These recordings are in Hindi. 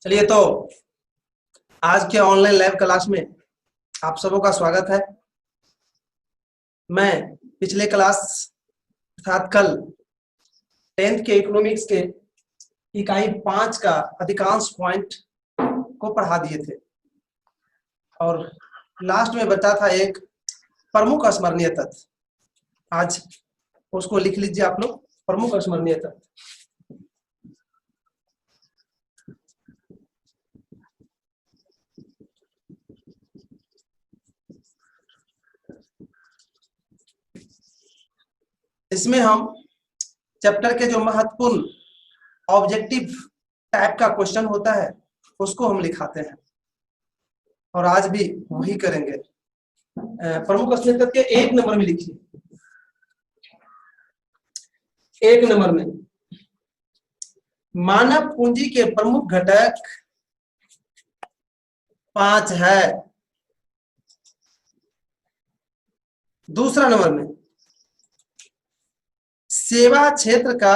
चलिए, तो आज के ऑनलाइन लाइव क्लास में आप सबों का स्वागत है। मैं पिछले क्लास अर्थात कल 10th के इकोनॉमिक्स के इकाई 5 का अधिकांश पॉइंट को पढ़ा दिए थे और लास्ट में बचा था एक प्रमुख स्मरणीय तथ्य। आज उसको लिख लीजिए आप लोग, प्रमुख स्मरणीय तथ्य। इसमें हम चैप्टर के जो महत्वपूर्ण ऑब्जेक्टिव टाइप का क्वेश्चन होता है उसको हम लिखाते हैं और आज भी वही करेंगे। प्रमुख स्मरणीय तथ्य के 1 नंबर में लिखिए। 1 नंबर में मानव पूंजी के प्रमुख घटक 5 है। दूसरा नंबर में सेवा क्षेत्र का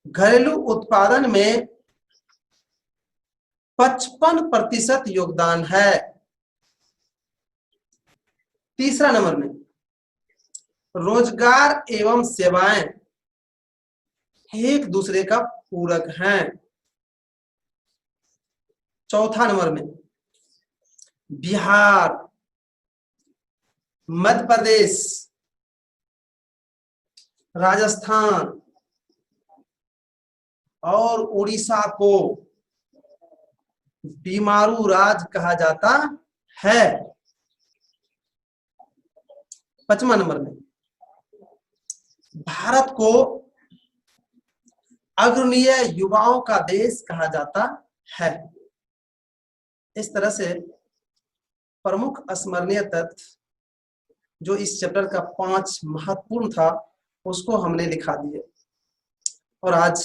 घरेलू उत्पादन में 55% योगदान है। तीसरा नंबर में रोजगार एवं सेवाएं एक दूसरे का पूरक हैं। चौथा नंबर में बिहार, मध्य प्रदेश, राजस्थान और उड़ीसा को बीमारू राज्य कहा जाता है। 5वां नंबर में भारत को अग्रणीय युवाओं का देश कहा जाता है। इस तरह से प्रमुख स्मरणीय तथ्य जो इस चैप्टर का 5 महत्वपूर्ण था उसको हमने लिखा दिए और आज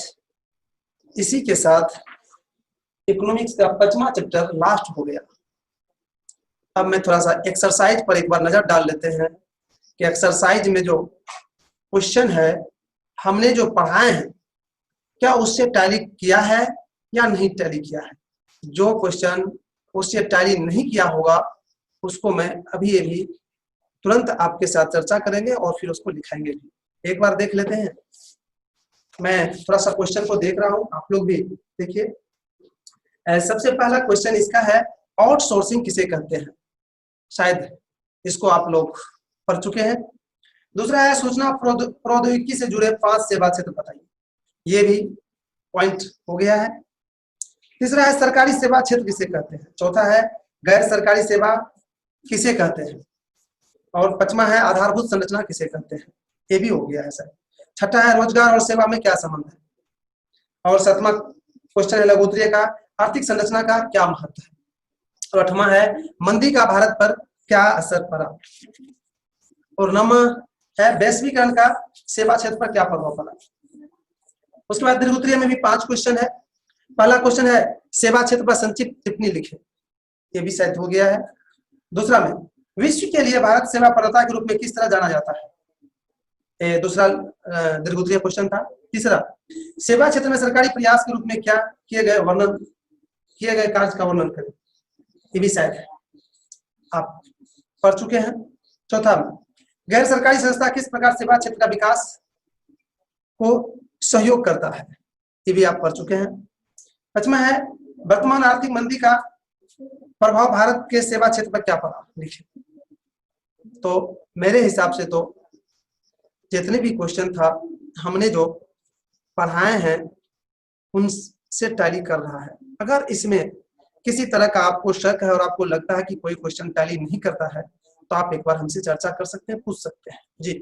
इसी के साथ इकोनॉमिक्स का 5वां चैप्टर लास्ट हो गया। अब मैं थोड़ा सा एक्सरसाइज पर एक बार नजर डाल लेते हैं कि एक्सरसाइज में जो क्वेश्चन है हमने जो पढ़ाए हैं क्या उससे टैली किया है या नहीं टैली किया है। जो क्वेश्चन उससे टैली नहीं किया होगा उसको मैं अभी तुरंत आपके साथ चर्चा करेंगे और फिर उसको लिखाएंगे। एक बार देख लेते हैं। मैं थोड़ा सा क्वेश्चन को देख रहा हूं, आप लोग भी देखिए। सबसे पहला क्वेश्चन इसका है, आउटसोर्सिंग किसे कहते हैं। शायद इसको आप लोग पढ़ चुके हैं। दूसरा है सूचना प्रौद्योगिकी से जुड़े 5 सेवा क्षेत्र बताइए। ये भी पॉइंट हो गया है। तीसरा है सरकारी सेवा क्षेत्र किसे कहते हैं। चौथा है गैर सरकारी सेवा किसे कहते हैं और 5वां है आधारभूत संरचना किसे कहते हैं। ये भी हो गया है सर। छठा है रोजगार और सेवा में क्या संबंध है और 7वां क्वेश्चन है लघु उत्तरीय का आर्थिक संरचना का क्या महत्व है और 8वां है मंदी का भारत पर क्या असर पड़ा और 9वां है वैश्वीकरण का सेवा क्षेत्र पर क्या प्रभाव पड़ा। उसके बाद दीर्घ उत्तरीय में भी 5 क्वेश्चन है। पहला क्वेश्चन है सेवा क्षेत्र पर संक्षिप्त टिप्पणी लिखे। ये भी शायद हो गया है। दूसरा में विश्व के लिए भारत सेवा प्रदाता के रूप में किस तरह जाना जाता है। दूसरा दीर्घ उत्तरीय क्वेश्चन था। तीसरा सेवा क्षेत्र में सरकारी प्रयास के रूप में क्या किए गए कार्य का वर्णन करें। ये भी शायद है आप पढ़ चुके हैं। चौथा गैर सरकारी संस्था किस प्रकार सेवा क्षेत्र का विकास को सहयोग करता है। ये भी आप पढ़ चुके हैं। 5वां है वर्तमान आर्थिक मंदी का प्रभाव भारत के सेवा क्षेत्र पर क्या पड़ा लिखे। तो मेरे हिसाब से तो जितने भी क्वेश्चन था हमने जो पढ़ाए हैं उनसे टैली कर रहा है। अगर इसमें किसी तरह का आपको शक है और आपको लगता है कि कोई क्वेश्चन टैली नहीं करता है तो आप एक बार हमसे चर्चा कर सकते हैं, पूछ सकते हैं। जी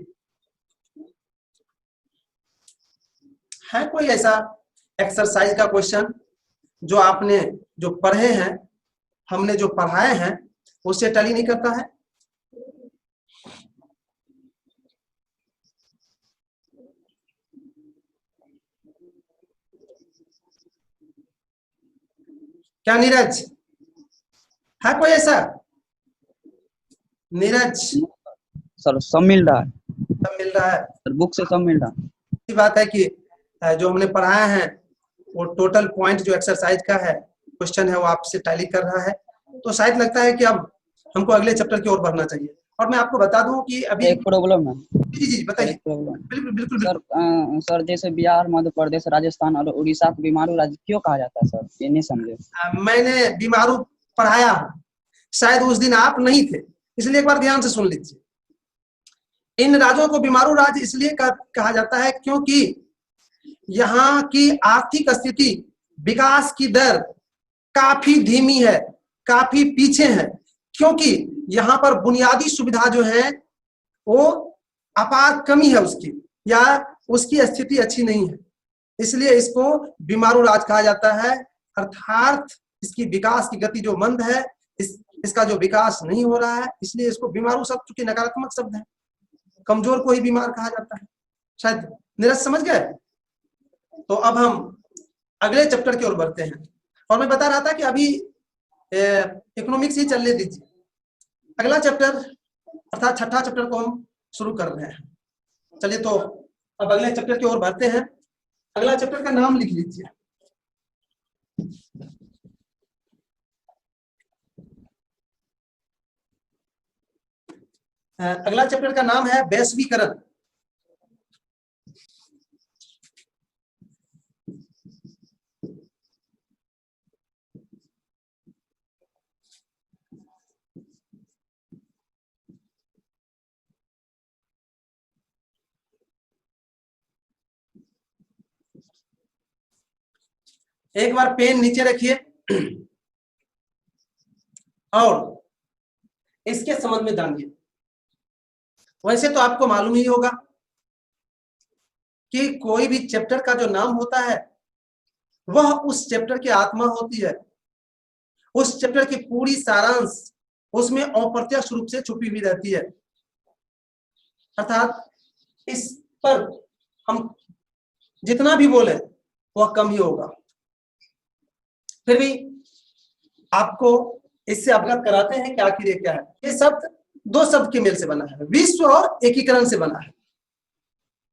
है कोई ऐसा एक्सरसाइज का क्वेश्चन जो आपने जो पढ़े हैं हमने जो पढ़ाए हैं उससे टैली नहीं करता है। क्या नीरज है कोई ऐसा। नीरज सर सब मिल रहा है। सब मिल रहा है। सर बुक से सब मिल रहा। अच्छी बात है कि जो हमने पढ़ाया है वो टोटल पॉइंट जो एक्सरसाइज का है क्वेश्चन है वो आपसे टैली कर रहा है, तो शायद लगता है कि अब हमको अगले चैप्टर की ओर बढ़ना चाहिए। और मैं आपको बता दूं कि अभी एक प्रॉब्लम है जी जी सर, बताइए। एक प्रॉब्लम। बिल्कुल बिल्कुल सर बिल्कुल। सर जैसे बिहार, मध्य प्रदेश, राजस्थान और उड़ीसा को बीमारू राज्य क्यों कहा जाता है सर, ये नहीं समझे। मैंने बीमारू पढ़ाया हूँ, शायद उस दिन आप नहीं थे, इसलिए एक बार ध्यान से सुन लीजिए। इन राज्यों को बीमारू राज्य इसलिए कहा जाता है क्योंकि यहाँ की आर्थिक स्थिति, विकास की दर काफी धीमी है, काफी पीछे है, क्योंकि यहाँ पर बुनियादी सुविधा जो है वो अपार कमी है उसकी, या उसकी स्थिति अच्छी नहीं है, इसलिए इसको बीमारू राज्य कहा जाता है। अर्थात इसकी विकास की गति जो मंद है, इसका जो विकास नहीं हो रहा है, इसलिए इसको बीमारू शब्द, चूंकि नकारात्मक शब्द है, कमजोर को ही बीमार कहा जाता है। शायद नीरज समझ गए। तो अब हम अगले चैप्टर की ओर बढ़ते हैं, और मैं बता रहा था कि अभी इकोनॉमिक्स ही चलने दीजिए। अगला चैप्टर अर्थात छठा चैप्टर को हम शुरू कर रहे हैं। चलिए तो अब अगले चैप्टर की ओर बढ़ते हैं। अगला चैप्टर का नाम लिख लीजिए। अगला चैप्टर का नाम है वैश्वीकरण। एक बार पेन नीचे रखिए और इसके संबंध में जानिए। वैसे तो आपको मालूम ही होगा कि कोई भी चैप्टर का जो नाम होता है वह उस चैप्टर की आत्मा होती है, उस चैप्टर की पूरी सारांश उसमें अप्रत्यक्ष रूप से छुपी हुई रहती है। अर्थात इस पर हम जितना भी बोले वह कम ही होगा। फिर भी आपको इससे अवगत कराते हैं कि आखिर ये क्या है। ये शब्द दो शब्द के मेल से बना है, विश्व और एकीकरण से बना है।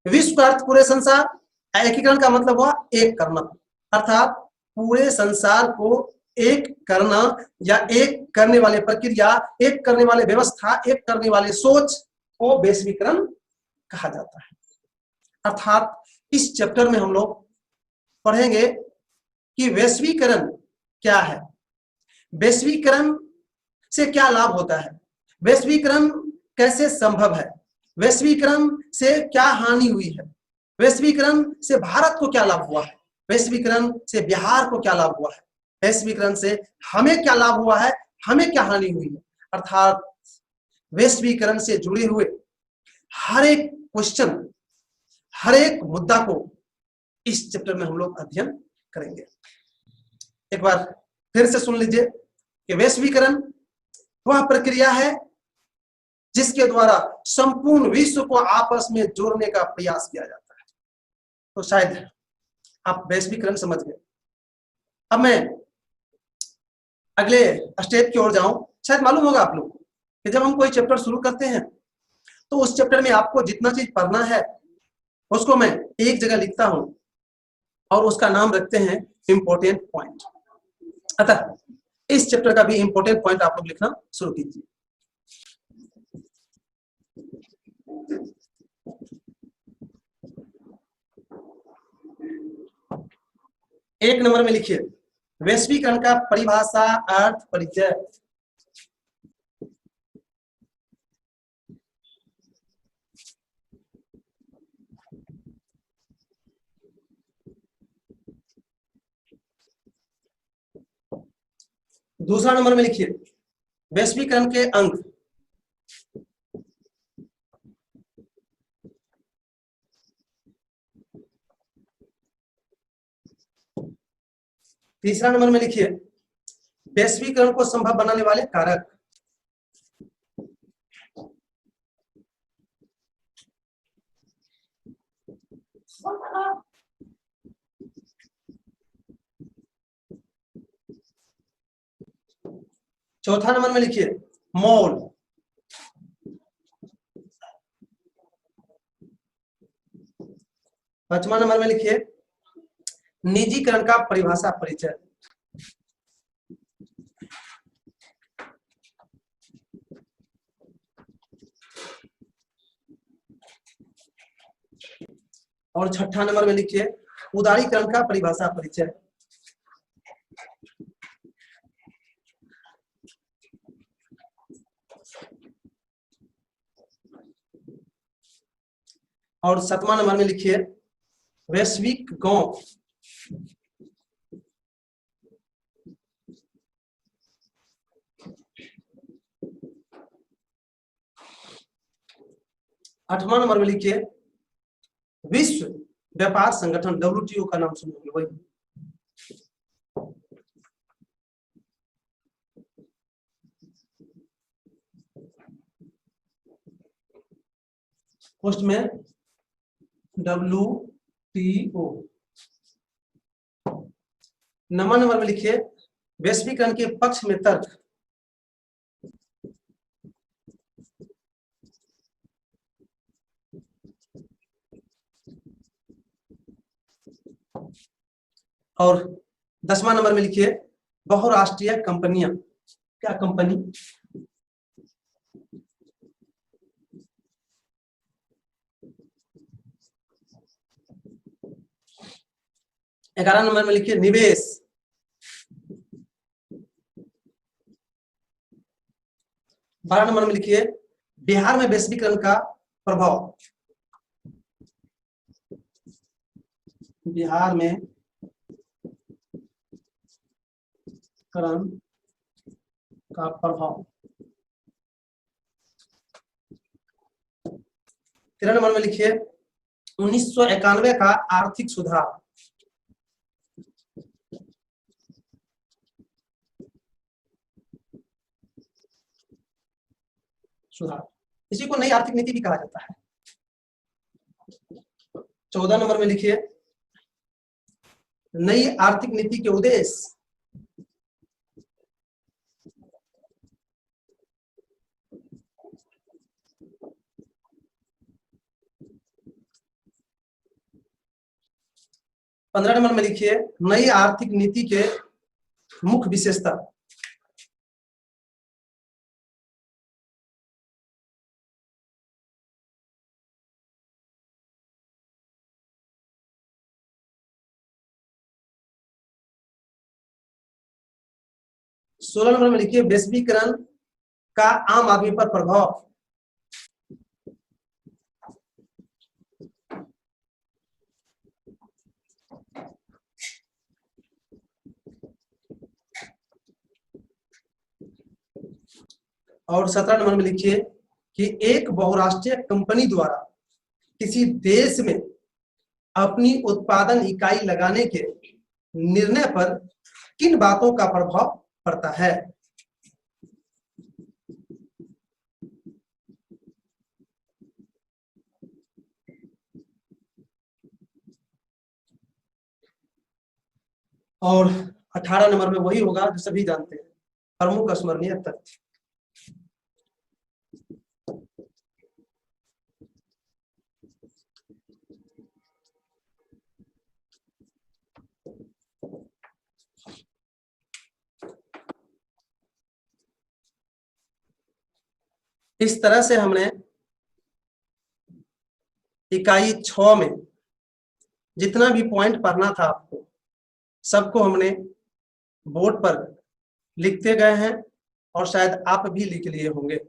विश्व का अर्थ पूरे संसार, एकीकरण का मतलब हुआ एक करना, अर्थात पूरे संसार को एक करना या एक करने वाले प्रक्रिया, एक करने वाले व्यवस्था, एक करने वाले सोच को वैश्वीकरण कहा जाता है। अर्थात इस चैप्टर में हम लोग पढ़ेंगे कि वैश्वीकरण क्या है, वैश्वीकरण से क्या लाभ होता है, वैश्वीकरण कैसे संभव है, वैश्वीकरण से क्या हानि हुई है, वैश्वीकरण से भारत को क्या लाभ हुआ है, वैश्वीकरण से बिहार को क्या लाभ हुआ है, वैश्वीकरण से हमें क्या लाभ हुआ है, हमें क्या हानि हुई है। अर्थात वैश्वीकरण से जुड़े हुए हर एक क्वेश्चन, हर एक मुद्दा को इस चैप्टर में हम लोग अध्ययन करेंगे। एक बार फिर से सुन लीजिए कि वैश्वीकरण वह प्रक्रिया है जिसके द्वारा संपूर्ण विश्व को आपस में जोड़ने का प्रयास किया जाता है। तो शायद आप वैश्वीकरण समझ गए। अब मैं अगले स्टेप की ओर जाऊं। शायद मालूम होगा आप लोग को कि जब हम कोई चैप्टर शुरू करते हैं तो उस चैप्टर में आपको जितना चीज पढ़ना है उसको मैं एक जगह लिखता हूं और उसका नाम रखते हैं इंपॉर्टेंट पॉइंट। अतः इस चैप्टर का भी इंपॉर्टेंट पॉइंट आप लोग लिखना शुरू कीजिए। एक नंबर में लिखिए वैश्वीकरण का परिभाषा, अर्थ, परिचय। दूसरा नंबर में लिखिए वैश्वीकरण के अंग। तीसरा नंबर में लिखिए वैश्वीकरण को संभव बनाने वाले कारक। चौथा नंबर में लिखिए मोल। 5वां नंबर में लिखिए निजीकरण का परिभाषा परिचय। और 6ठा नंबर में लिखिए उदारीकरण का परिभाषा परिचय। और 7वां नंबर में लिखिए वैश्विक गांव। 8वां नंबर में लिखिए विश्व व्यापार संगठन WTO का नाम सुनोगे वही। पोस्ट में WTO। 9वां नंबर में लिखिए वैश्वीकरण के पक्ष में तर्क। और 10वां नंबर में लिखिए बहुराष्ट्रीय कंपनियां। क्या कंपनी? ग्यारह नंबर में लिखिए निवेश। 12 नंबर में लिखिए बिहार में वैश्वीकरण का प्रभाव। बिहार में करण का प्रभाव। 13 नंबर में लिखिए 1991 का आर्थिक सुधार। इसी को नई आर्थिक नीति भी कहा जाता है। 14 नंबर में लिखिए नई आर्थिक नीति के उद्देश्य। पंद्रह नंबर में लिखिए नई आर्थिक नीति के मुख्य विशेषता। सोलह नंबर में लिखिए वैश्वीकरण का आम आदमी पर प्रभाव। और 17 नंबर में लिखिए कि एक बहुराष्ट्रीय कंपनी द्वारा किसी देश में अपनी उत्पादन इकाई लगाने के निर्णय पर किन बातों का प्रभाव पड़ता है। और 18 नंबर में वही होगा जो सभी जानते हैं, प्रमुख स्मरणीय तथ्य। इस तरह से हमने इकाई 6 में जितना भी पॉइंट पढ़ना था आपको सबको हमने बोर्ड पर लिखते गए हैं और शायद आप भी लिख लिए होंगे।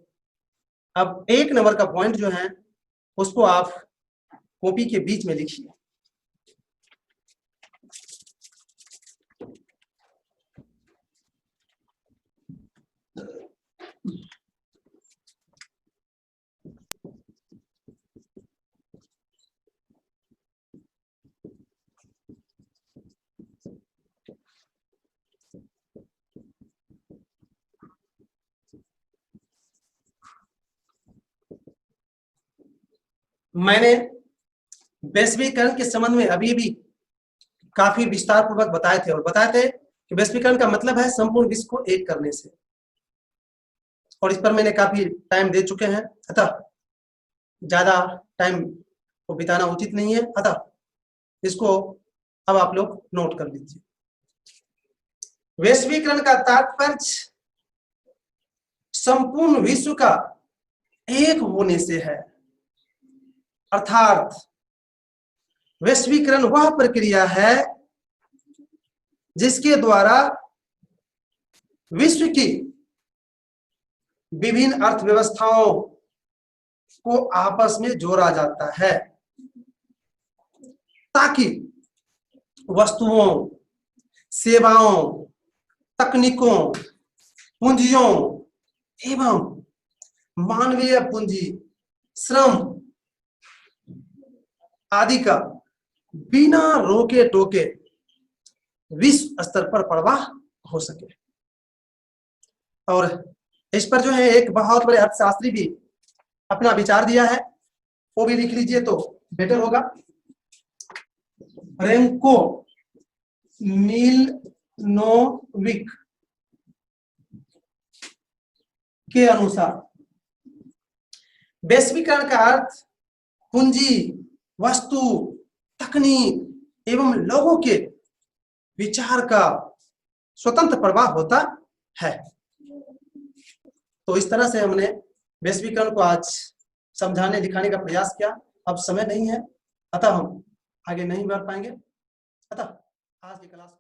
अब 1 नंबर का पॉइंट जो है उसको आप कॉपी के बीच में लिखिए। मैंने वैश्वीकरण के संबंध में अभी भी काफी विस्तार पूर्वक बताए थे और बताए थे कि वैश्वीकरण का मतलब है संपूर्ण विश्व को एक करने से, और इस पर मैंने काफी टाइम दे चुके हैं, अतः ज्यादा टाइम को बिताना उचित नहीं है। अतः इसको अब आप लोग नोट कर लीजिए। वैश्वीकरण का तात्पर्य संपूर्ण विश्व का एक होने से है, अर्थात वैश्वीकरण वह प्रक्रिया है जिसके द्वारा विश्व की विभिन्न अर्थव्यवस्थाओं को आपस में जोड़ा जाता है ताकि वस्तुओं, सेवाओं, तकनीकों, पूंजियों एवं मानवीय पूंजी, श्रम आदि का बिना रोके टोके विश्व स्तर पर प्रवाह हो सके। और इस पर जो है एक बहुत बड़े अर्थशास्त्री भी अपना विचार दिया है, वो भी लिख लीजिए तो बेटर होगा। रेमको मिलनोविक के अनुसार वैश्वीकरण का अर्थ पूंजी, वस्तु, तकनीक एवं लोगों के विचार का स्वतंत्र प्रवाह होता है। तो इस तरह से हमने वैश्वीकरण को आज समझाने दिखाने का प्रयास किया। अब समय नहीं है, अतः हम आगे नहीं बढ़ पाएंगे। अतः आज की क्लास